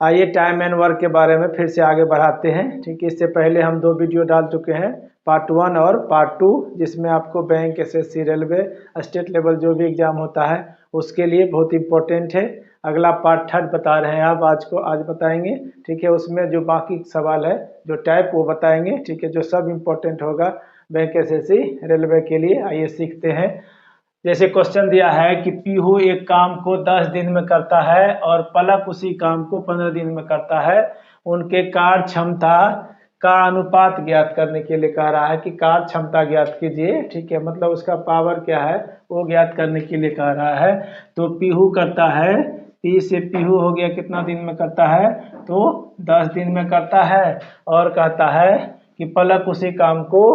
आइए time and work के बारे में फिर से आगे बढ़ाते हैं। ठीक है, इससे पहले हम 2 वीडियो डाल चुके हैं, पार्ट 1 और पार्ट 2, जिसमें आपको bank, SSC, railway, state level जो भी एग्जाम होता है उसके लिए बहुत इंपॉर्टेंट है। अगला पार्ट 3 बता रहे हैं आप, आज बताएंगे। ठीक है, उसमें जो बाकी सवाल है जो टाइप वो बताएंगे। ठीक है, जो सब इम्पोर्टेंट होगा बैंक, एसएससी, रेलवे के लिए। आइए सीखते हैं। जैसे क्वेश्चन दिया है कि पीहू एक काम को 10 दिन में करता है और पलक उसी काम को 15 दिन में करता है। उनके कार्य क्षमता का अनुपात ज्ञात करने के लिए कह रहा है कि कार्य क्षमता ज्ञात कीजिए। ठीक है, मतलब उसका पावर क्या है वो ज्ञात करने के लिए कह रहा है। तो पीहू करता है, पी से पीहू हो गया, कितना दिन में करता है तो 10 दिन में करता है। और कहता है कि पलक उसी काम को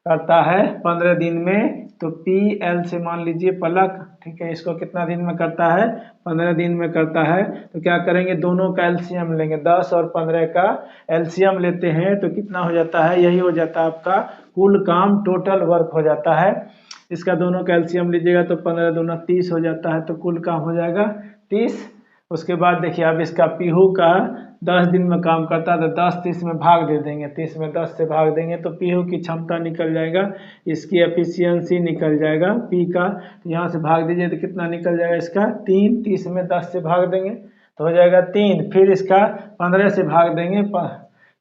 करता है 15 दिन में। तो पी एल से मान लीजिए पलक, ठीक है, इसको कितना दिन में करता है 15 दिन में करता है। तो क्या करेंगे, दोनों का एलसीएम लेंगे, 10 और 15 का एलसीएम लेते हैं तो कितना हो जाता है, यही हो जाता है आपका कुल काम, टोटल वर्क हो जाता है। इसका दोनों का एलसीएम लीजिएगा तो 15 दूना 30 हो जाता है, तो कुल काम हो जाएगा 30। उसके बाद देखिए, अब इसका पीहू का 10 दिन में काम करता है तो 10 30 में भाग दे देंगे, 30 में 10 से भाग देंगे तो पीहू की क्षमता निकल जाएगा, इसकी एफिशिएंसी निकल जाएगा पी का। तो यहाँ से भाग दीजिए तो कितना निकल जाएगा इसका 3, 30 में 10 से भाग देंगे तो हो जाएगा 3। फिर इसका 15 से भाग देंगे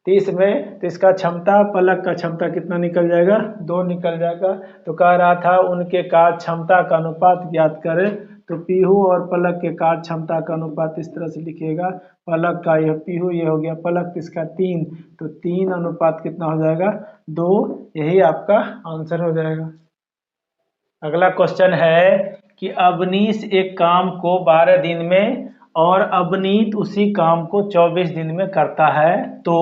30 में, तो इसका क्षमता, पलक का क्षमता कितना निकल जाएगा 2 निकल जाएगा। तो कह रहा था उनके कार्य क्षमता का अनुपात ज्ञात करें। तो पीहू और पलक के कार्य क्षमता का अनुपात इस तरह से लिखिएगा, पलक का यह पीहू, ये हो गया पलक, इसका 3, तो 3 अनुपात कितना हो जाएगा 2। यही आपका आंसर हो जाएगा। अगला क्वेश्चन है कि अवनीश एक काम को 12 दिन में और अवनीत उसी काम को 24 दिन में करता है, तो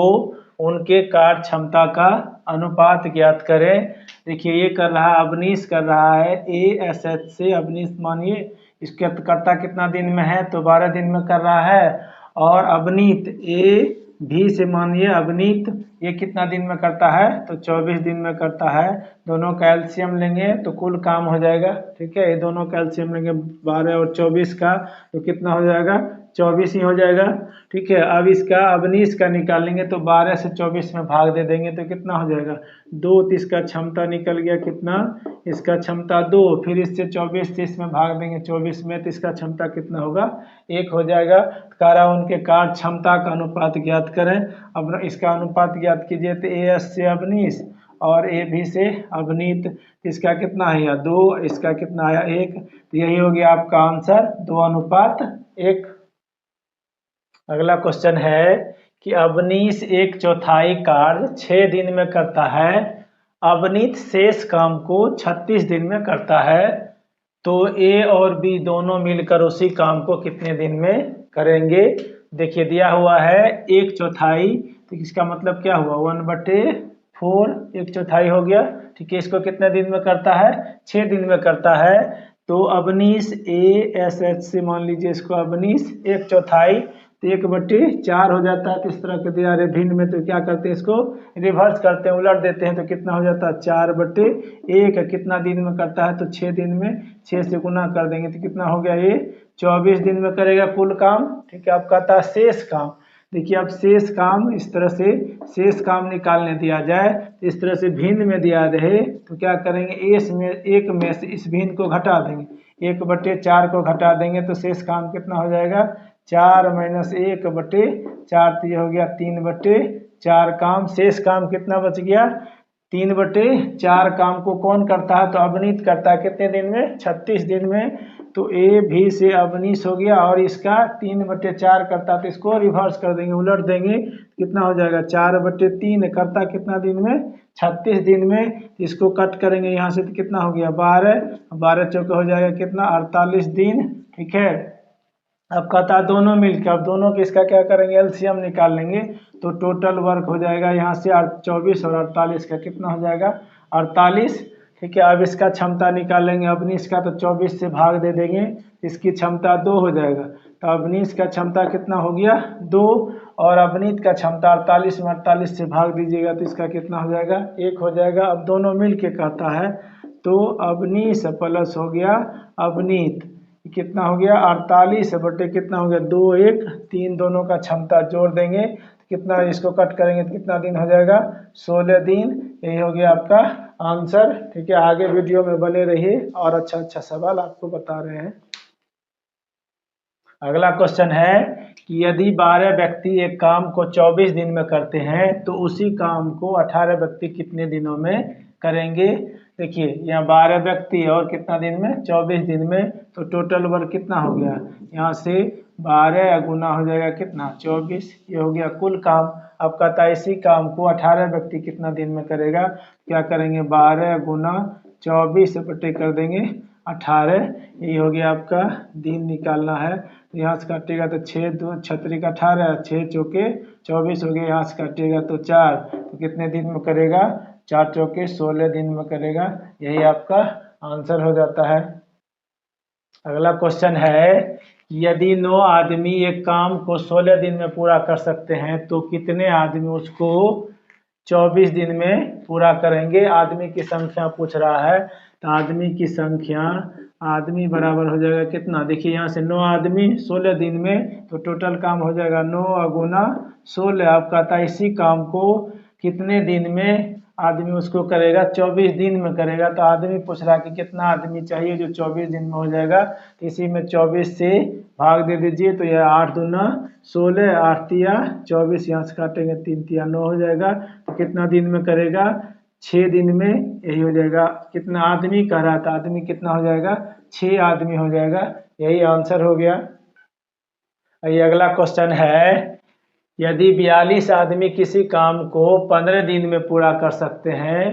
उनके कार्य क्षमता का अनुपात ज्ञात करें। देखिए, ये कर रहा है अवनीश, कर रहा है ASH से, अवनीश मानिए इसके करता कितना दिन में है तो 12 दिन में कर रहा है। और अवनीत भी से मानिए अवनीत, ये कितना दिन में करता है तो 24 दिन में करता है। दोनों का एलसीएम लेंगे तो कुल काम हो जाएगा। ठीक है, ये दोनों का एलसीएम लेंगे 12 और 24 का, तो कितना हो जाएगा 24 ही हो जाएगा। ठीक है, अब इसका अवनीश का निकालेंगे तो 12 से 24 में भाग दे देंगे तो कितना हो जाएगा 2, तो इसका क्षमता निकल गया कितना, इसका क्षमता 2। फिर इससे 24 से इसमें भाग देंगे 24 में, तो इसका क्षमता कितना होगा 1 हो जाएगा। कारा उनके कार्य क्षमता का अनुपात ज्ञात करें। अब इसका अनुपात ज्ञात कीजिए तो AS से अवनीश और AB से अवनीत, इसका कितना आया 2, इसका कितना आया 1, तो यही हो गया आपका आंसर 2:1। अगला क्वेश्चन है कि अवनीश 1/4 कार्य 6 दिन में करता है, अवनीत शेष काम को 36 दिन में करता है, तो A और B दोनों मिलकर उसी काम को कितने दिन में करेंगे। देखिए, दिया हुआ है 1/4, तो इसका मतलब क्या हुआ 1/4, 1/4 हो गया। ठीक है, इसको कितने दिन में करता है 6 दिन में करता है। तो अवनीश ASH से मान लीजिए इसको अवनीश 1/4, तो 1/4 हो जाता है। तो इस तरह के दिया रहे भिन्न में, तो क्या करते हैं इसको रिवर्स करते हैं, उलट देते हैं, तो कितना हो जाता है 4/1। कितना दिन में करता है तो 6 दिन में, 6 से गुना कर देंगे तो कितना हो गया ये 24 दिन में करेगा कुल काम। ठीक है, अब कहता है शेष काम। देखिए, अब शेष काम, इस तरह से शेष काम निकालने दिया जाए, इस तरह से भिन्न में दिया रहे तो क्या करेंगे, एक में से इस भिन्न को घटा देंगे, 1/4 को घटा देंगे तो शेष काम कितना हो जाएगा 4 - 1/4, तो ये हो गया 3/4 काम। शेष काम कितना बच गया 3/4 काम को कौन करता है तो अवनीत करता है, कितने दिन में 36 दिन में। तो A भी से अवनीश हो गया और इसका 3/4 करता, तो इसको रिवर्स कर देंगे, उलट देंगे, कितना हो जाएगा 4/3 करता कितना दिन में 36 दिन में। इसको कट करेंगे यहाँ से तो कितना हो गया 12, 12 चौके हो जाएगा कितना 48 दिन। ठीक है, अब कहता है दोनों मिलकर, अब दोनों के इसका क्या करेंगे एलसीएम निकाल लेंगे तो टोटल वर्क हो जाएगा यहाँ से 24 और 48 का कितना हो जाएगा 48। ठीक है, अब इसका क्षमता निकालेंगे अवनीश का, तो 24 से भाग दे देंगे, इसकी क्षमता 2 हो जाएगा। तो अवनीश का क्षमता कितना हो गया 2, और अवनीत का क्षमता 48 में 48 से भाग दीजिएगा तो इसका कितना हो जाएगा 1 हो जाएगा। अब दोनों मिल के कहता है तो अवनीश प्लस हो गया अवनीत, कितना हो गया 48 बटे कितना हो गया 2 1 3, दोनों का क्षमता जोड़ देंगे कितना, इसको कट करेंगे तो कितना दिन हो जाएगा 16 दिन। यही हो गया आपका आंसर। ठीक है, आगे वीडियो में बने रहिए और अच्छा अच्छा सवाल आपको बता रहे हैं। अगला क्वेश्चन है कि यदि 12 व्यक्ति एक काम को 24 दिन में करते हैं तो उसी काम को 18 व्यक्ति कितने दिनों में करेंगे। देखिए यहाँ 12 व्यक्ति और कितना दिन में 24 दिन में, तो टोटल वर्क कितना हो गया, यहाँ से 12 गुना हो जाएगा कितना 24, ये हो गया कुल काम। अब कहता है इसी काम को 18 व्यक्ति कितना दिन में करेगा, क्या करेंगे 12 गुना 24 बटे कर देंगे 18, यही हो गया आपका दिन निकालना है। तो यहाँ से काटिएगा तो 6 2 छतरी का 18, 6 चौके 24 हो गया, यहाँ से काटिएगा तो 4, तो कितने दिन में करेगा 4 चौके 16 दिन में करेगा, यही आपका आंसर हो जाता है। अगला क्वेश्चन है यदि 9 आदमी एक काम को 16 दिन में पूरा कर सकते हैं तो कितने आदमी उसको 24 दिन में पूरा करेंगे। आदमी की संख्या पूछ रहा है, तो आदमी की संख्या आदमी बराबर हो जाएगा कितना, देखिए यहाँ से 9 आदमी 16 दिन में, तो टोटल काम हो जाएगा 9 गुना 16। आप कहता है इसी काम को कितने दिन में आदमी उसको करेगा, 24 दिन में करेगा। तो आदमी पूछ रहा है कि कितना आदमी चाहिए जो 24 दिन में हो जाएगा, तो इसी में 24 से भाग दे दीजिए, तो यह 8 दूना 16, 8 तिया 24, यहाँ से काटेंगे 3 तिया 9 हो जाएगा। तो कितना दिन में करेगा 6 दिन में, यही हो जाएगा। कितना आदमी कह रहा था, आदमी कितना हो जाएगा 6 आदमी हो जाएगा, यही आंसर हो गया। ये अगला क्वेश्चन है यदि 42 आदमी किसी काम को 15 दिन में पूरा कर सकते हैं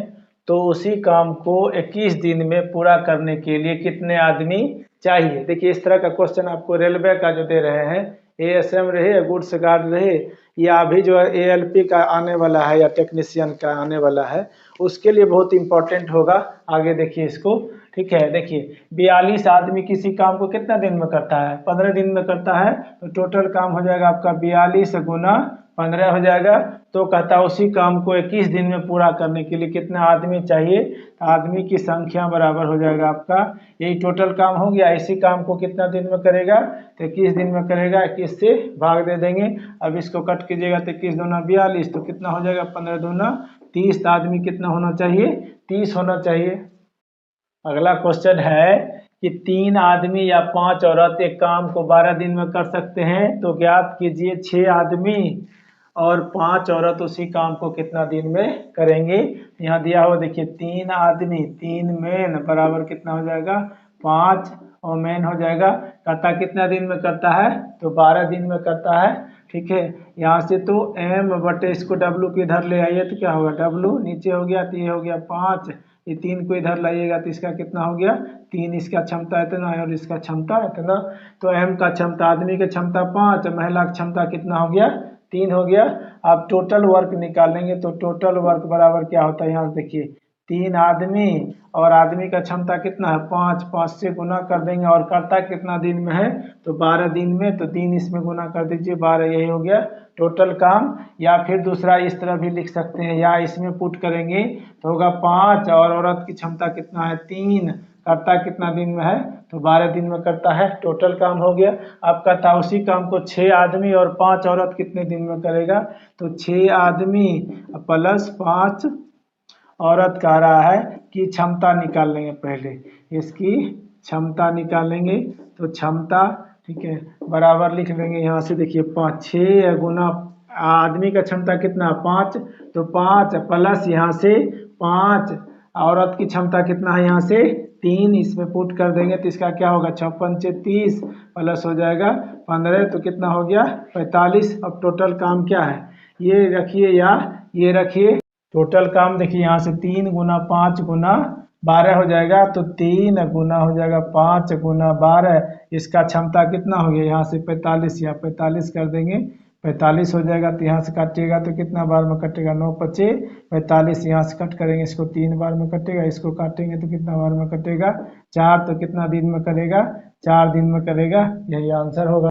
तो उसी काम को 21 दिन में पूरा करने के लिए कितने आदमी चाहिए। देखिए इस तरह का क्वेश्चन आपको रेलवे का जो दे रहे हैं, एएसएम रहे, गुड्स गार्ड रहे, या अभी जो एएलपी का आने वाला है या टेक्नीशियन का आने वाला है, उसके लिए बहुत इंपॉर्टेंट होगा। आगे देखिए इसको, ठीक है। देखिए 42 आदमी किसी काम को कितना दिन में करता है, 15 दिन में करता है, तो टोटल काम हो जाएगा आपका 42 गुना 15 हो जाएगा। तो कहता है उसी काम को 21 दिन में पूरा करने के लिए कितना आदमी चाहिए, तो आदमी की संख्या बराबर हो जाएगा आपका, यही टोटल काम हो गया। इसी काम को कितना दिन में करेगा, तो 21 दिन में करेगा, 21 से भाग दे देंगे। अब इसको कट कीजिएगा तो 21 दूना 42, तो कितना हो जाएगा 15 दूना 30, आदमी कितना होना चाहिए 30 होना चाहिए। अगला क्वेश्चन है कि 3 आदमी या 5 औरत एक काम को 12 दिन में कर सकते हैं, तो ज्ञात कीजिए 6 आदमी और 5 औरत उसी काम को कितना दिन में करेंगे। यहाँ दिया हुआ देखिए 3 आदमी 3 मैन बराबर कितना हो जाएगा 5 और मैन हो जाएगा। करता कितना दिन में करता है, तो 12 दिन में करता है। ठीक है, यहाँ से तो m बटे इसको w को इधर ले आइए तो क्या होगा w नीचे हो गया, तो ये हो गया 5, ये 3 को इधर लाइएगा तो इसका कितना हो गया 3, इसका क्षमता इतना है और इसका क्षमता इतना। तो m का क्षमता, आदमी की क्षमता 5, महिला की क्षमता कितना हो गया 3 हो गया। आप टोटल वर्क निकालेंगे तो टोटल वर्क बराबर क्या होता है, यहाँ से देखिए 3 आदमी और आदमी का क्षमता कितना है 5, 5 से गुना कर देंगे और करता कितना दिन में है, तो 12 दिन में, तो 3 इसमें गुना कर दीजिए 12, यही हो गया टोटल काम। या फिर दूसरा इस तरह भी लिख सकते हैं, या इसमें पुट करेंगे तो होगा 5 और औरत की क्षमता कितना है 3, करता कितना दिन में है, तो 12 दिन में करता है, टोटल काम हो गया। अब कहता है उसी काम को 6 आदमी और 5 औरत कितने दिन में करेगा, तो 6 आदमी प्लस 5 औरत कह रहा है कि क्षमता निकाल लेंगे, पहले इसकी क्षमता निकालेंगे। तो क्षमता ठीक है बराबर लिख लेंगे, यहाँ से देखिए 5 6 गुना आदमी का क्षमता कितना 5, तो 5 प्लस यहाँ से 5 औरत की क्षमता कितना है यहाँ से 3, इसमें पुट कर देंगे तो इसका क्या होगा 6 5 30 प्लस हो जाएगा 15, तो कितना हो गया 45। अब टोटल काम क्या है, ये रखिए या ये रखिए, टोटल काम देखिए यहाँ से 3 गुना 5 गुना 12 हो जाएगा, तो 3 गुना हो जाएगा 5 गुना 12, इसका क्षमता कितना हो गया यहाँ से 45, या 45 कर देंगे 45 हो जाएगा। तो यहाँ से काटिएगा तो कितना बार में कटेगा 9 5 45, यहाँ से कट करेंगे इसको 3 बार में कटेगा, इसको काटेंगे तो कितना बार में कटेगा 4, तो कितना दिन में करेगा 4 दिन में करेगा, यही आंसर होगा।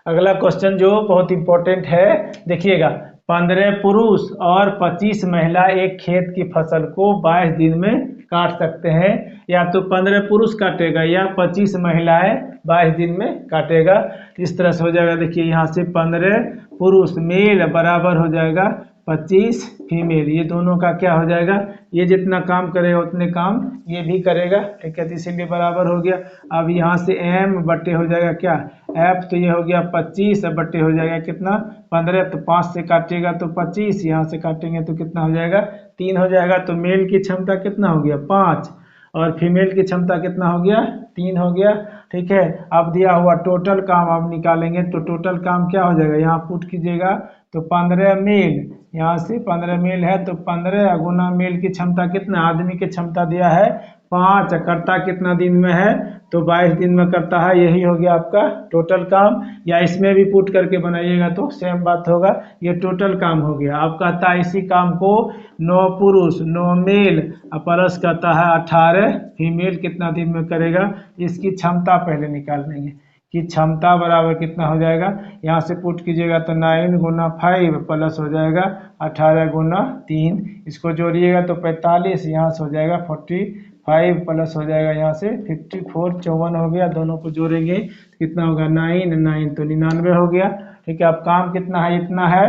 अगला क्वेश्चन जो बहुत इंपॉर्टेंट है देखिएगा, 15 पुरुष और 25 महिला एक खेत की फसल को 22 दिन में काट सकते हैं, या तो 15 पुरुष काटेगा या 25 महिलाएं 22 दिन में काटेगा। इस तरह से हो जाएगा। देखिए यहाँ से 15 पुरुष मेल बराबर हो जाएगा 25 फीमेल, ये दोनों का क्या हो जाएगा, ये जितना काम करेगा उतने काम ये भी करेगा, ठीक है, तो इसीलिए बराबर हो गया। अब यहाँ से m बटे हो जाएगा क्या f, तो ये हो गया 25 बटे हो जाएगा कितना 15, तो 5 से काटिएगा तो 25, यहाँ से काटेंगे तो कितना हो जाएगा 3 हो जाएगा। तो मेल की क्षमता कितना हो गया 5 और फीमेल की क्षमता कितना हो गया 3 हो गया, ठीक है। अब दिया हुआ टोटल काम आप निकालेंगे तो टोटल काम क्या हो जाएगा, यहाँ पुट कीजिएगा तो 15 मेल, यहाँ से 15 मेल है तो 15 गुना मेल की क्षमता कितना, आदमी की क्षमता दिया है 5, करता कितना दिन में है तो 22 दिन में करता है, यही हो गया आपका टोटल काम। या इसमें भी पुट करके बनाइएगा तो सेम बात होगा, ये टोटल काम हो गया। अब कहता है इसी काम को 9 पुरुष 9 मेल प्लस कहता है 18 फीमेल कितना दिन में करेगा, इसकी क्षमता पहले निकाल लेंगे कि क्षमता बराबर कितना हो जाएगा, यहाँ से पुट कीजिएगा तो 9 गुना 5 प्लस हो जाएगा 18 गुना 3, इसको जोड़िएगा तो 45, यहाँ से हो जाएगा 45 प्लस हो जाएगा यहाँ से 54, 54 हो गया, दोनों को जोड़ेंगे तो कितना होगा 9 9 तो 99 हो गया, ठीक है। अब काम कितना है, इतना है,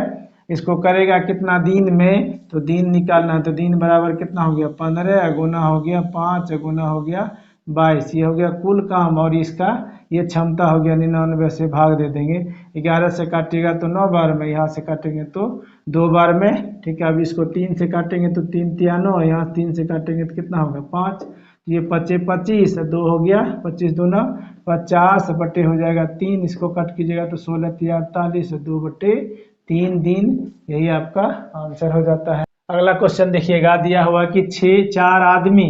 इसको करेगा कितना दिन में, तो दिन निकालना है, तो दिन बराबर कितना हो गया 15 गुना हो गया 5 गुना हो गया 22, ये हो गया कुल काम, और इसका ये क्षमता हो गया 99 से भाग दे देंगे, 11 से काटिएगा तो 9 बार में, यहाँ से काटेंगे तो 2 बार में, ठीक है। अब इसको 3 से काटेंगे तो 3 तिया 9, यहाँ 3 से काटेंगे तो कितना होगा 5, ये 25 25 2 हो गया 25 दूना 50 बटे हो जाएगा 3, इसको कट कीजिएगा तो 16 तिया 48 2 बटे 3 दिन, यही आपका आंसर हो जाता है। अगला क्वेश्चन देखिएगा, दिया हुआ कि 4 आदमी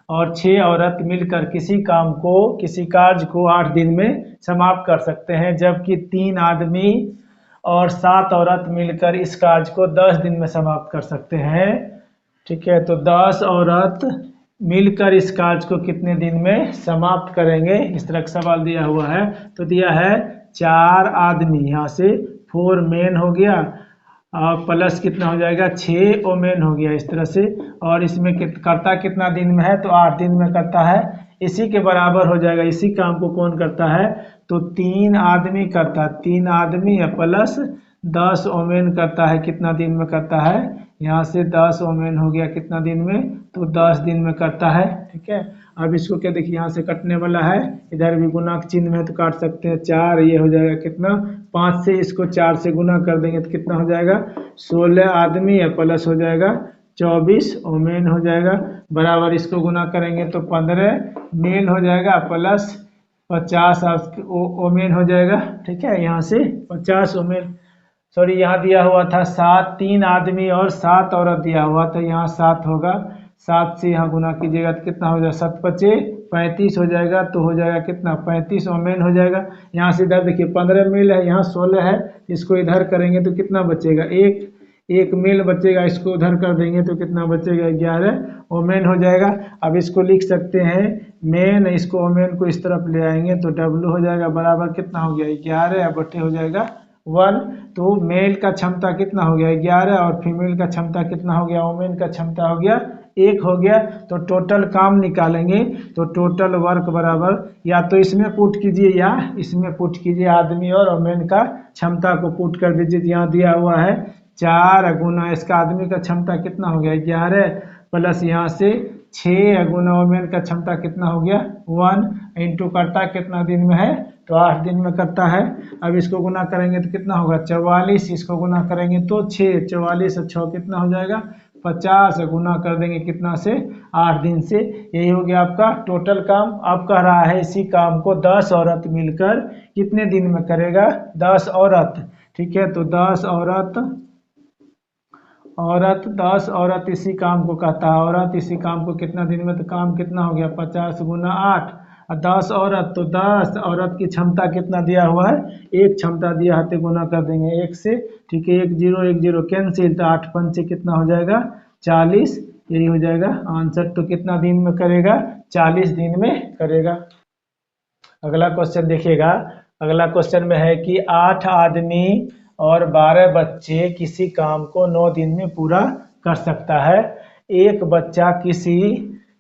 और 6 औरत मिलकर किसी काम को, किसी कार्य को 8 दिन में समाप्त कर सकते हैं, जबकि 3 आदमी और 7 औरत मिलकर इस कार्य को 10 दिन में समाप्त कर सकते हैं, ठीक है। तो 10 औरत मिलकर इस कार्य को कितने दिन में समाप्त करेंगे, इस तरह का सवाल दिया हुआ है। तो दिया है 4 आदमी, यहाँ से 4 मेन हो गया प्लस कितना हो जाएगा 6 ओमेन हो गया, इस तरह से, और इसमें करता कितना दिन में है तो 8 दिन में करता है, इसी के बराबर हो जाएगा। इसी काम को कौन करता है, तो 3 आदमी करता है, 3 आदमी प्लस 10 ओमेन करता है, कितना दिन में करता है, यहाँ से 10 ओमेन हो गया कितना दिन में, तो 10 दिन में करता है, ठीक है। अब इसको क्या देखिए, यहाँ से कटने वाला है, इधर भी गुना के चिन्ह में तो काट सकते हैं, 4, ये हो जाएगा कितना 5 से इसको 4 से गुना कर देंगे तो कितना हो जाएगा 16 आदमी प्लस हो जाएगा 24 ओमेन हो जाएगा, बराबर इसको गुना करेंगे तो 15 मेल हो जाएगा प्लस 50 ओमेन हो जाएगा, ठीक है। यहाँ से 50 ओमेन, सॉरी यहाँ दिया हुआ था 7, 3 आदमी और 7 औरत दिया हुआ, तो यहाँ 7 होगा, 7 से यहाँ गुना कीजिएगा तो कितना हो जाएगा 7 पचे 35 हो जाएगा, तो हो जाएगा कितना 35 ओमेन हो जाएगा। यहाँ से इधर देखिए 15 मेल है, यहाँ 16 है, इसको इधर करेंगे तो कितना बचेगा, एक मेल बचेगा, इसको उधर कर देंगे तो कितना बचेगा 11 ओमेन हो जाएगा। अब इसको लिख सकते हैं मेन, इसको ओमेन को इस तरफ ले आएंगे तो डब्लू हो जाएगा, बराबर कितना हो गया 11 बटे हो जाएगा 1, तो मेल का क्षमता कितना हो गया 11 और फीमेल का क्षमता कितना हो गया, ओमेन का क्षमता हो गया 1 हो गया। तो टोटल काम निकालेंगे तो टोटल वर्क बराबर, या तो इसमें पुट कीजिए या इसमें पुट कीजिए, आदमी और ओमेन का क्षमता को पुट कर दीजिए। यहाँ दिया हुआ है 4 गुना इसका आदमी का क्षमता कितना हो गया 11 प्लस यहाँ से 6 गुना ओमेन का क्षमता कितना हो गया 1, इंटू करता कितना दिन में है तो 8 दिन में करता है। अब इसको गुना करेंगे तो कितना होगा 44, इसको गुना करेंगे तो 6, 44 और 6 कितना हो जाएगा 50, गुना कर देंगे कितना से 8 दिन से, यही हो गया आपका टोटल काम। अब कह रहा है इसी काम को 10 औरत मिलकर कितने दिन में करेगा, 10 औरत, ठीक है। तो 10 औरत इसी काम को कहता है, औरत इसी काम को कितना दिन में, तो काम कितना हो गया 50 गुना 8, 10 औरत, तो 10 औरत की क्षमता कितना दिया हुआ है, 1 क्षमता दिया है तो गुना कर देंगे 1 से, ठीक है। 1 0 1 0 कैंसिल, तो 8 पंचे कितना हो जाएगा 40, यही हो जाएगा आंसर। तो कितना दिन में करेगा 40 दिन में करेगा। अगला क्वेश्चन देखिएगा, अगला क्वेश्चन में है कि 8 आदमी और 12 बच्चे किसी काम को 9 दिन में पूरा कर सकता है। एक बच्चा किसी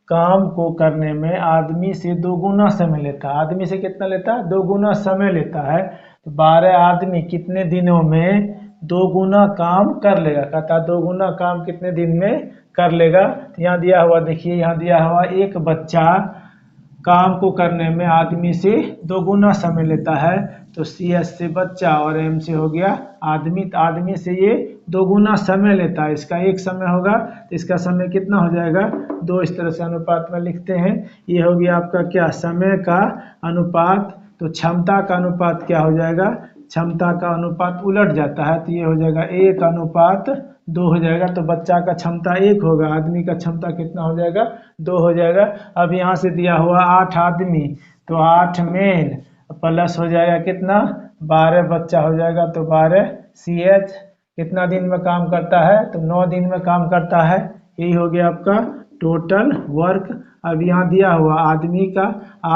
काम को करने में आदमी से 2 गुना समय लेता है। आदमी से कितना लेता है? 2 गुना समय लेता है। तो 12 आदमी कितने दिनों में 2 गुना काम कर लेगा? कहता 2 गुना काम कितने दिन में कर लेगा? तो यहाँ दिया हुआ, देखिए यहाँ दिया हुआ, एक बच्चा काम को करने में आदमी से 2 गुना समय लेता है। तो CS से बच्चा और M से हो गया आदमी। तो आदमी से ये 2 गुना समय लेता है। इसका एक समय होगा तो इसका समय कितना हो जाएगा? 2। इस तरह से अनुपात में लिखते हैं। ये हो गया आपका क्या? समय का अनुपात। तो क्षमता का अनुपात क्या हो जाएगा? क्षमता का अनुपात उलट जाता है तो ये हो जाएगा 1:2 हो जाएगा। तो बच्चा का क्षमता 1 होगा, आदमी का क्षमता कितना हो जाएगा? 2 हो जाएगा। अब यहाँ से दिया हुआ 8 आदमी, तो 8 मेन प्लस हो जाएगा कितना? 12 बच्चा हो जाएगा। तो 12 CH कितना दिन में काम करता है? तो 9 दिन में काम करता है। यही हो गया आपका टोटल वर्क। अब यहाँ दिया हुआ आदमी का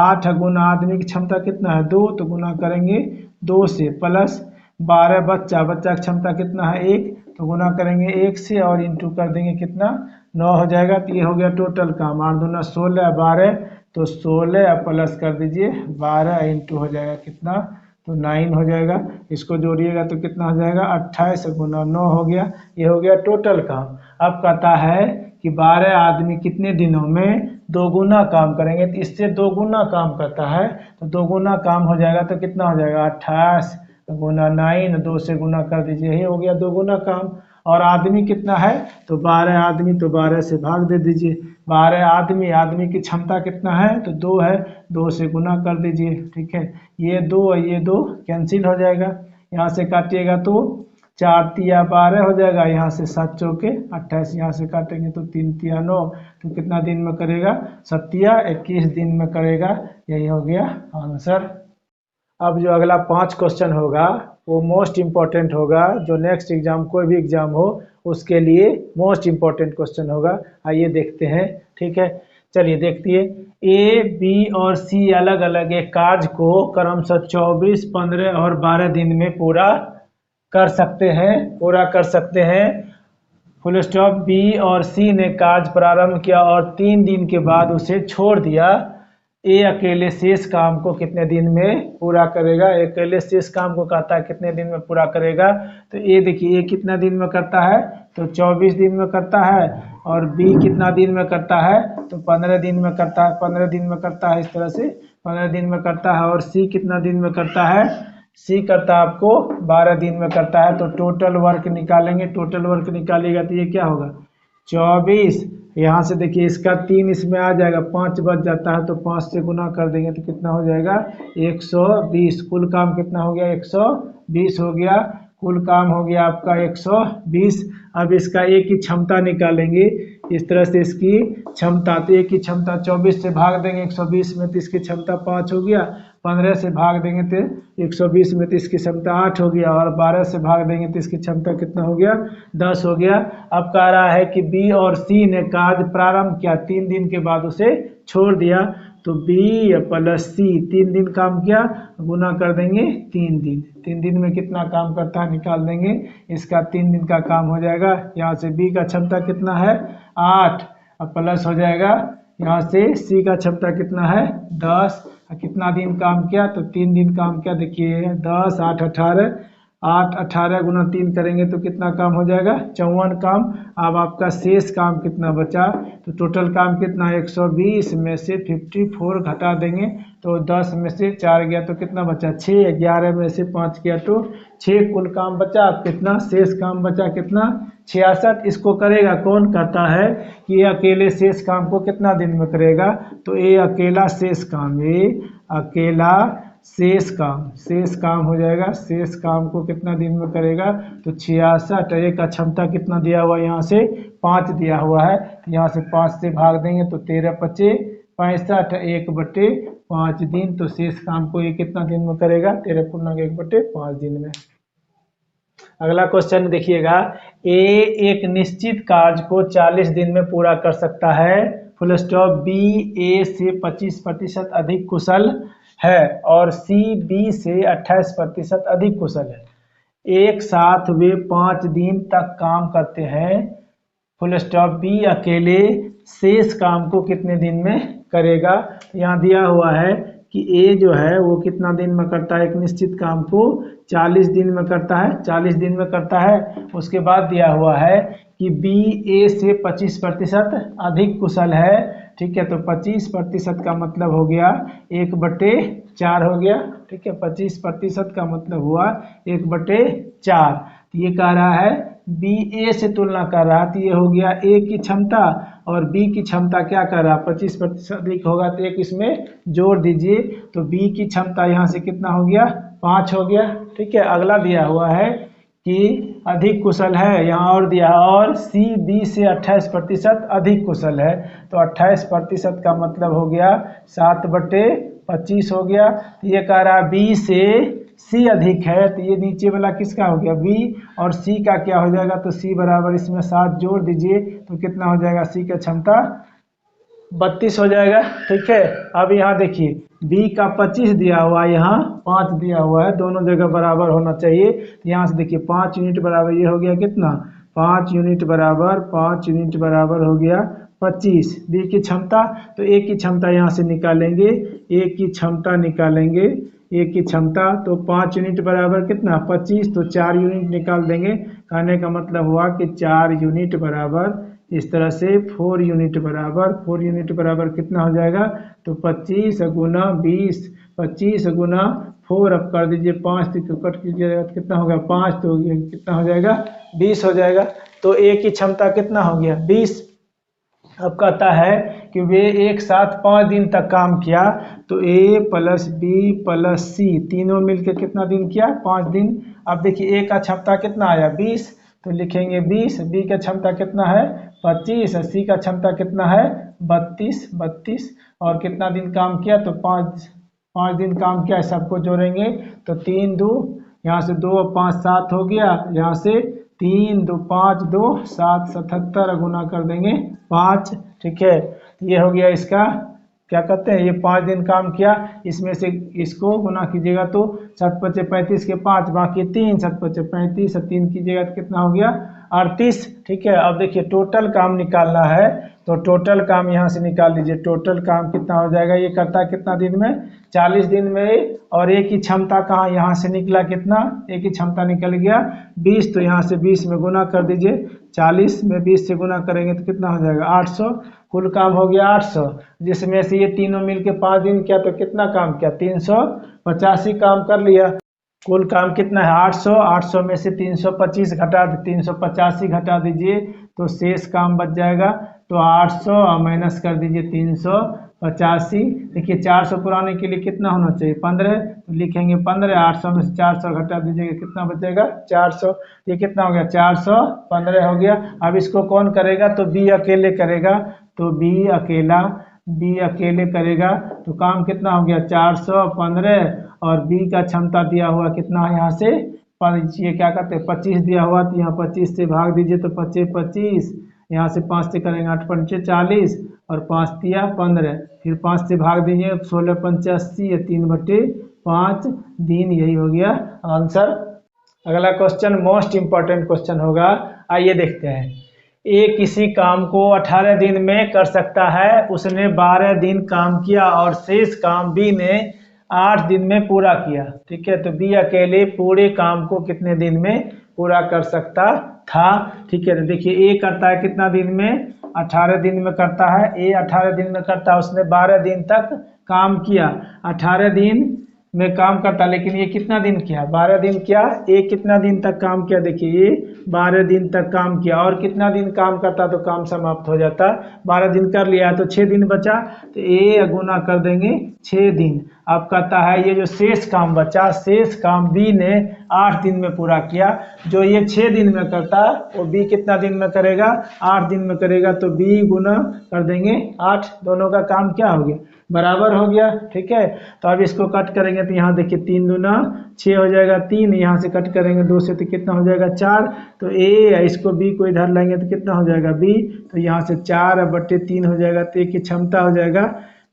8 गुना आदमी की क्षमता कितना है? 2, तो गुना करेंगे 2 से, प्लस 12 बच्चा की क्षमता कितना है? 1, तो गुना करेंगे 1 से और इंटू कर देंगे कितना? 9 हो जाएगा। तो ये हो गया टोटल काम। 8 दूना 16, 12, तो 16 प्लस कर दीजिए 12 इंटू हो जाएगा कितना? तो 9 हो जाएगा। इसको जोड़िएगा तो कितना हो जाएगा? 28 गुना 9 हो गया। ये हो गया टोटल काम। अब कहता है कि 12 आदमी कितने दिनों में 2 गुना काम करेंगे? तो इससे 2 गुना काम करता है तो 2 गुना काम हो जाएगा तो कितना हो जाएगा? 28 गुना 9, 2 से गुना कर दीजिए, यही हो गया 2 गुना काम। और आदमी कितना है? तो 12 आदमी, तो 12 से भाग दे दीजिए। 12 आदमी की क्षमता कितना है? तो 2 है, 2 से गुना कर दीजिए। ठीक है, ये 2 और ये 2 कैंसिल हो जाएगा। यहाँ से काटिएगा तो 4 तिया 12 हो जाएगा। यहाँ से 7 चौके 28, यहाँ से काटेंगे तो 3 तिया 9, तो कितना दिन में करेगा? 7 तिया 21 दिन में करेगा। यही हो गया आंसर। अब जो अगला 5 क्वेश्चन होगा वो मोस्ट इम्पॉर्टेंट होगा। जो नेक्स्ट एग्जाम, कोई भी एग्जाम हो उसके लिए मोस्ट इम्पॉर्टेंट क्वेश्चन होगा। आइए देखते हैं। ठीक है, चलिए देखिए। A, B और C अलग अलग एक कार्य को क्रमशः 24, 15 और 12 दिन में पूरा कर सकते हैं। Full stop. B और C ने कार्य प्रारंभ किया और 3 दिन के बाद उसे छोड़ दिया। A अकेले शेष काम को कितने दिन में पूरा करेगा? अकेले शेष काम को कहता है कितने दिन में पूरा करेगा? तो A देखिए, A कितना दिन में करता है? तो 24 दिन में करता है। और B कितना दिन में करता है? तो 15 दिन में करता है। 15 दिन में करता है, इस तरह से 15 दिन में करता है। और C कितना दिन में करता है? C करता है आपको 12 दिन में करता है। तो टोटल वर्क निकालेंगे। टोटल वर्क निकालिएगा तो ये क्या होगा? 24। यहाँ से देखिए इसका 3 इसमें आ जाएगा, 5 बच जाता है तो 5 से गुना कर देंगे तो कितना हो जाएगा? 120। कुल काम कितना हो गया? 120 हो गया। कुल काम हो गया आपका 120। अब इसका एक की क्षमता निकालेंगे। इस तरह से इसकी क्षमता, तो एक की क्षमता 24 से भाग देंगे 120 में तो इसकी क्षमता 5 हो गया। 15 से भाग देंगे तो 120 में तो इसकी क्षमता 8 हो गया। और 12 से भाग देंगे तो इसकी क्षमता कितना हो गया? 10 हो गया। अब कह रहा है कि B और C ने कार्य प्रारंभ किया, 3 दिन के बाद उसे छोड़ दिया। तो B प्लस C 3 दिन काम किया, गुना कर देंगे 3 दिन। 3 दिन में कितना काम करता है निकाल देंगे। इसका 3 दिन का काम हो जाएगा। यहाँ से B का क्षमता कितना है? 8। अब प्लस हो जाएगा यहाँ से C का क्षमता कितना है? 10। कितना दिन काम किया? तो 3 दिन काम किया। देखिए 10, 8, 18, 8, 18 गुना 3 करेंगे तो कितना काम हो जाएगा? 54 काम। अब आपका शेष काम कितना बचा? तो टोटल काम कितना है? 120 में से 54 घटा देंगे तो 10 में से 4 गया तो कितना बचा? 6। 11 में से 5 गया तो 6 कुल काम बचा। अब कितना शेष काम बचा? कितना? 66। इसको करेगा कौन? कहता है कि ये अकेले शेष काम को कितना दिन में करेगा? तो ये अकेला शेष काम, ये अकेला शेष काम हो जाएगा। शेष काम को कितना दिन में करेगा? तो 66। एक का क्षमता कितना दिया हुआ है? यहाँ से 5 दिया हुआ है, तो यहाँ से 5 से भाग देंगे तो 13 पचे 65, 1/5 दिन। तो शेष काम को ये कितना दिन में करेगा? 13 × 1/5 दिन में। अगला क्वेश्चन देखिएगा। A एक निश्चित कार्य को 40 दिन में पूरा कर सकता है। Full stop. B A से 25% अधिक कुशल है और C B से 28% अधिक कुशल है। एक साथ वे 5 दिन तक काम करते हैं फुल स्टॉप। बी अकेले शेष काम को कितने दिन में करेगा। यहाँ दिया हुआ है कि ए जो है वो कितना दिन में करता है, एक निश्चित काम को 40 दिन में करता है, 40 दिन में करता है। उसके बाद दिया हुआ है कि बी ए से 25% अधिक कुशल है। ठीक है, तो 25% का मतलब हो गया 1/4 हो गया। ठीक है, 25% का मतलब हुआ 1/4। तो ये कह रहा है बी ए से तुलना कर रहा है, तो ये हो गया ए की क्षमता और बी की क्षमता क्या कर रहा है, 25% अधिक होगा तो एक इसमें जोड़ दीजिए। तो बी की क्षमता यहाँ से कितना हो गया, 5 हो गया। ठीक है, अगला दिया हुआ है कि अधिक कुशल है, यहाँ और दिया है और सी बी से 28% अधिक कुशल है। तो 28% का मतलब हो गया 7/25 हो गया। ये कह रहा है बी से सी अधिक है, तो ये नीचे वाला किसका हो गया, बी, और सी का क्या हो जाएगा, तो सी बराबर इसमें 7 जोड़ दीजिए तो कितना हो जाएगा, सी का क्षमता 32 हो जाएगा। ठीक है, अब यहाँ देखिए बी का 25 दिया हुआ है, यहाँ 5 दिया हुआ है, दोनों जगह बराबर होना चाहिए। यहाँ से देखिए 5 यूनिट बराबर ये हो गया कितना, 5 यूनिट बराबर 5 यूनिट बराबर हो गया 25। बी की क्षमता, तो ए की क्षमता यहाँ से निकालेंगे, ए की क्षमता निकालेंगे, ए की क्षमता, तो 5 यूनिट बराबर कितना 25, तो 4 यूनिट निकाल देंगे। कहने का मतलब हुआ कि 4 यूनिट बराबर, इस तरह से 4 यूनिट बराबर, 4 यूनिट बराबर कितना हो जाएगा, तो 25 गुना 20, 25 गुना 4, अब कर दीजिए 5 तो कट कीजिएगा तो कितना होगा 5, तो कितना हो जाएगा 20 हो जाएगा। तो ए की क्षमता कितना हो गया 20। अब कहता है कि वे एक साथ 5 दिन तक काम किया, तो ए प्लस बी प्लस सी तीनों मिलकर कितना दिन किया, 5 दिन। अब देखिए ए का क्षमता कितना आया 20, तो लिखेंगे 20, बी का क्षमता कितना है 25, सी का क्षमता कितना है 32, और कितना दिन काम किया, तो 5 दिन काम किया। सबको जोड़ेंगे तो 3 2, यहाँ से 2 5 7 हो गया, यहाँ से 3 2 5 2 7 77 गुना कर देंगे 5। ठीक है, ये हो गया इसका क्या कहते हैं, ये 5 दिन काम किया, इसमें से इसको गुना कीजिएगा तो 7 5 35 के 5 बाकी 3, 7 5 35, 3 कीजिएगा तो कितना हो गया 38। ठीक है, अब देखिए टोटल काम निकालना है, तो टोटल काम यहाँ से निकाल लीजिए। टोटल काम कितना हो जाएगा, ये करता है कितना दिन में, 40 दिन में। और ए की क्षमता कहाँ, यहाँ से निकला कितना, ए की क्षमता निकल गया 20, तो यहाँ से 20 में गुना कर दीजिए, 40 में 20 से गुना करेंगे तो कितना हो जाएगा 800। कुल काम हो गया 800, जिसमें से ये तीनों मिलके 5 दिन किया, तो कितना काम किया 385 काम कर लिया। कुल काम कितना है 800, 800 में से 325 घटा 385 घटा दीजिए तो शेष काम बच जाएगा। तो 800 माइनस कर दीजिए 385। देखिए 400 पुराने के लिए कितना होना चाहिए 15, तो लिखेंगे 15, 800 में से 400 घटा दीजिएगा कितना बचेगा 400। ये कितना हो गया 415 हो गया। अब इसको कौन करेगा, तो बी अकेले करेगा, तो बी अकेले करेगा, तो काम कितना हो गया 415, और बी का क्षमता दिया हुआ कितना है यहाँ से, ये क्या कहते हैं 25 दिया हुआ, तो यहाँ 25 से भाग दीजिए तो 25 25, यहाँ से 5 से करेंगे 8 5 40, और 5 दिया 15, फिर 5 से भाग दीजिए 16 85, 3/5 दिन, यही हो गया आंसर। अगला क्वेश्चन मोस्ट इम्पॉर्टेंट क्वेश्चन होगा, आइए देखते हैं। ए किसी काम को 18 दिन में कर सकता है, उसने 12 दिन काम किया और शेष काम बी ने 8 दिन में पूरा किया। ठीक है, तो बी अकेले पूरे काम को कितने दिन में पूरा कर सकता था। ठीक है, तो देखिए ए करता है कितना दिन में, 18 दिन में करता है। ए 18 दिन में करता है, उसने 12 दिन तक काम किया, 18 दिन में काम करता, लेकिन ये कितना दिन किया 12 दिन किया। ए कितना दिन तक काम किया, देखिए ये 12 दिन तक काम किया, और कितना दिन काम करता तो काम समाप्त हो जाता। 12 दिन कर लिया तो 6 दिन बचा, तो ए गुना कर देंगे 6 दिन। अब कहता है ये जो शेष काम बचा, शेष काम बी ने 8 दिन में पूरा किया, जो ये 6 दिन में करता वो बी कितना दिन में करेगा 8 दिन में करेगा, तो बी गुना कर देंगे 8, दोनों का काम क्या हो गया बराबर हो गया। ठीक है, तो अब इसको कट करेंगे तो यहाँ देखिए 3 दूना 6 हो जाएगा 3, यहाँ से कट करेंगे 2 से तो कितना हो जाएगा 4, तो ए इसको बी को इधर लाएंगे तो कितना हो जाएगा बी, तो यहाँ से 4/3 हो जाएगा, तो ए की क्षमता हो जाएगा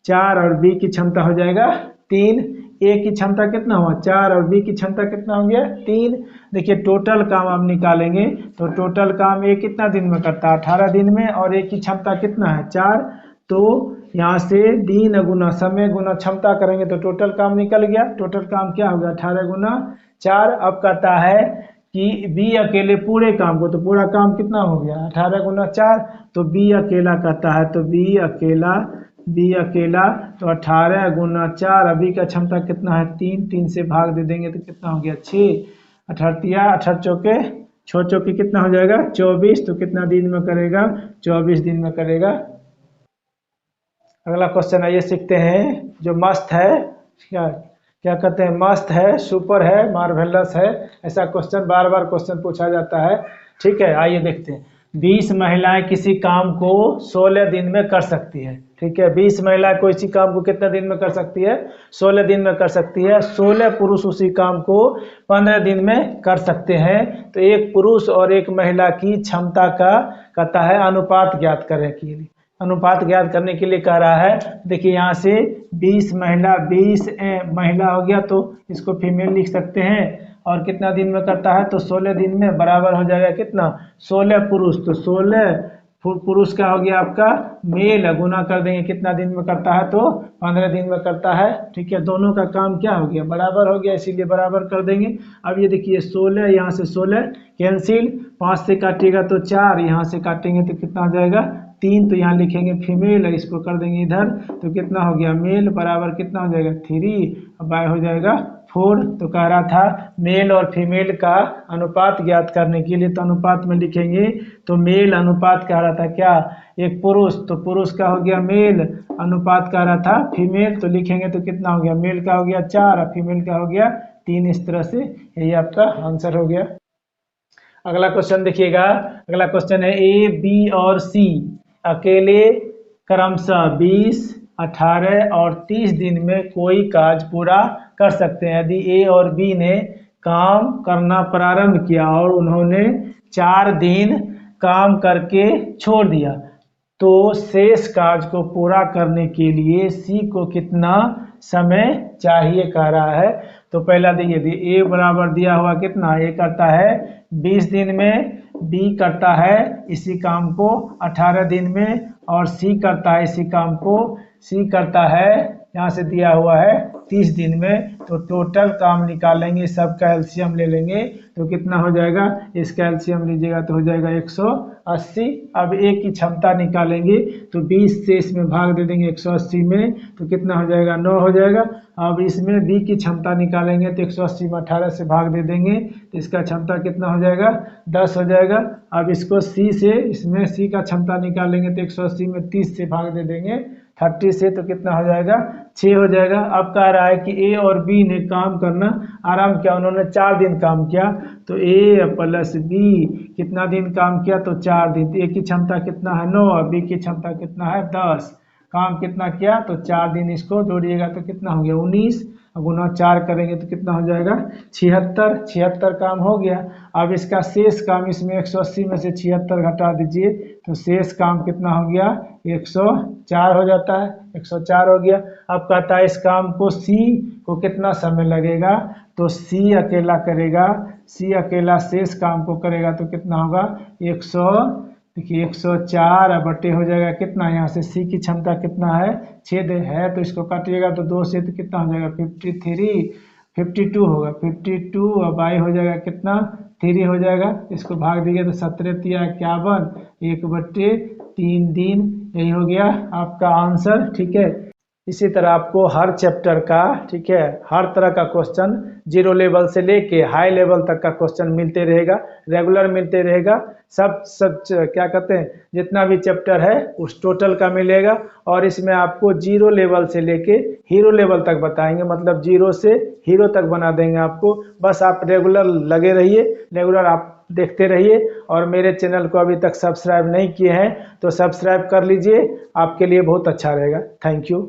4 और बी की क्षमता हो जाएगा 3। ए की क्षमता कितना हुआ 4 और बी की क्षमता कितना हो गया 3। देखिए टोटल काम आप निकालेंगे तो टोटल काम ए कितना दिन में करता है 18 दिन में, और ए की क्षमता कितना है 4। तो यहाँ से दिन गुना समय गुना क्षमता करेंगे तो टोटल काम निकल गया। टोटल काम क्या हो गया 18 गुना 4। अब कहता है कि बी अकेले पूरे काम को, तो पूरा काम कितना हो गया 18 गुना 4, तो बी अकेला कहता है, तो बी अकेला तो 18 गुना 4। अभी का क्षमता कितना है 3, 3 से भाग दे देंगे तो कितना हो गया 6। 18 चौके 6 चौके कितना हो जाएगा 24, तो कितना दिन में करेगा 24 दिन में करेगा। अगला क्वेश्चन आइए सीखते हैं, जो मस्त है, क्या क्या कहते हैं, मस्त है, सुपर है, मार्वेलस है, ऐसा क्वेश्चन बार बार क्वेश्चन पूछा जाता है। ठीक है, आइए देखते हैं। 20 महिलाएं किसी काम को 16 दिन में कर सकती है। ठीक है, 20 महिलाएं कोई सी काम को कितने दिन में कर सकती है 16 दिन में कर सकती है। 16 पुरुष उसी काम को 15 दिन में कर सकते हैं। तो एक पुरुष और एक महिला की क्षमता का कहता है अनुपात ज्ञात करने के लिए, अनुपात ज्ञात करने के लिए कह रहा है। देखिए यहाँ से 20 महिला हो गया, तो इसको फीमेल लिख सकते हैं, और कितना दिन में करता है तो 16 दिन में, बराबर हो जाएगा कितना 16 पुरुष, तो 16 पुरुष का हो गया आपका मेल, गुना कर देंगे कितना दिन में करता है तो 15 दिन में करता है। ठीक है, दोनों का काम क्या हो गया बराबर हो गया, इसीलिए बराबर कर देंगे। अब ये देखिए 16, यहाँ से 16 कैंसिल, 5 से काटिएगा तो 4, यहाँ से काटेंगे तो कितना हो जाएगा 3, तो यहाँ लिखेंगे फीमेल, इसको कर देंगे इधर, तो कितना हो गया मेल बराबर कितना हो जाएगा 3, बाय हो जाएगा 4। तो कह रहा था मेल और फीमेल का अनुपात ज्ञात करने के लिए, तो अनुपात में लिखेंगे, तो मेल अनुपात कह रहा था क्या एक पुरुष, तो पुरुष का हो गया मेल, अनुपात कह रहा था फीमेल, तो लिखेंगे तो कितना हो गया मेल का हो गया 4 और फीमेल का हो गया 3। इस तरह से यही आपका आंसर हो गया। अगला क्वेश्चन देखिएगा, अगला क्वेश्चन है ए बी और सी अकेले क्रमशः 20, 18 और 30 दिन में कोई कार्य पूरा कर सकते हैं। यदि ए और बी ने काम करना प्रारंभ किया और उन्होंने 4 दिन काम करके छोड़ दिया, तो शेष कार्य को पूरा करने के लिए सी को कितना समय चाहिए कह रहा है। तो पहला देखिए ए बराबर दिया हुआ कितना, ए करता है 20 दिन में, बी करता है इसी काम को 18 दिन में, और सी करता है इसी काम को, सी करता है यहाँ से दिया हुआ है 30 दिन में। तो टोटल काम निकालेंगे, सबका एलसीएम ले लेंगे तो कितना हो जाएगा, इसका एलसीएम लीजिएगा तो हो जाएगा 180। अब ए की क्षमता निकालेंगे तो 20 से इसमें भाग दे देंगे 180 में, तो कितना हो जाएगा 9 हो जाएगा। अब इसमें बी की क्षमता निकालेंगे तो 180 में 18 से भाग दे देंगे, तो इसका क्षमता कितना हो जाएगा 10 हो जाएगा। अब इसको सी से, इसमें सी का क्षमता निकालेंगे तो 180 में 30 से भाग दे देंगे 30 से, तो कितना हो जाएगा 6 हो जाएगा। अब कह रहा है कि ए और बी ने काम करना आरंभ किया, उन्होंने 4 दिन काम किया, तो ए प्लस बी कितना दिन काम किया तो 4 दिन। तो ए की क्षमता कितना है 9 और बी की क्षमता कितना है 10। काम कितना किया तो 4 दिन, इसको जोड़िएगा तो कितना हो गया 19, गुना 4 करेंगे तो कितना हो जाएगा 76 काम हो गया। अब इसका शेष काम, इसमें 180 में से 76 घटा दीजिए तो शेष काम कितना हो गया 104 हो जाता है, 104 हो गया। अब कहता है इस काम को सी को कितना समय लगेगा, तो सी अकेला करेगा, सी अकेला शेष काम को करेगा तो कितना होगा 100, देखिए 104 बटे हो जाएगा कितना, यहाँ से सी की क्षमता कितना है 6 है, तो इसको काटिएगा तो 2 से तो कितना हो जाएगा 52 होगा, 52 और बाई हो जाएगा कितना 3 हो जाएगा। इसको भाग दीजिए तो 17 तिया 51, 1/3 दिन, यही हो गया आपका आंसर। ठीक है, इसी तरह आपको हर चैप्टर का, ठीक है, हर तरह का क्वेश्चन 0 लेवल से लेके हाई लेवल तक का क्वेश्चन मिलते रहेगा, रेगुलर मिलते रहेगा। सब क्या कहते हैं, जितना भी चैप्टर है उस टोटल का मिलेगा, और इसमें आपको 0 लेवल से लेके हीरो लेवल तक बताएंगे, मतलब 0 से हीरो तक बना देंगे आपको। बस आप रेगुलर लगे रहिए, रेगुलर आप देखते रहिए, और मेरे चैनल को अभी तक सब्सक्राइब नहीं किए हैं तो सब्सक्राइब कर लीजिए, आपके लिए बहुत अच्छा रहेगा। Thank you.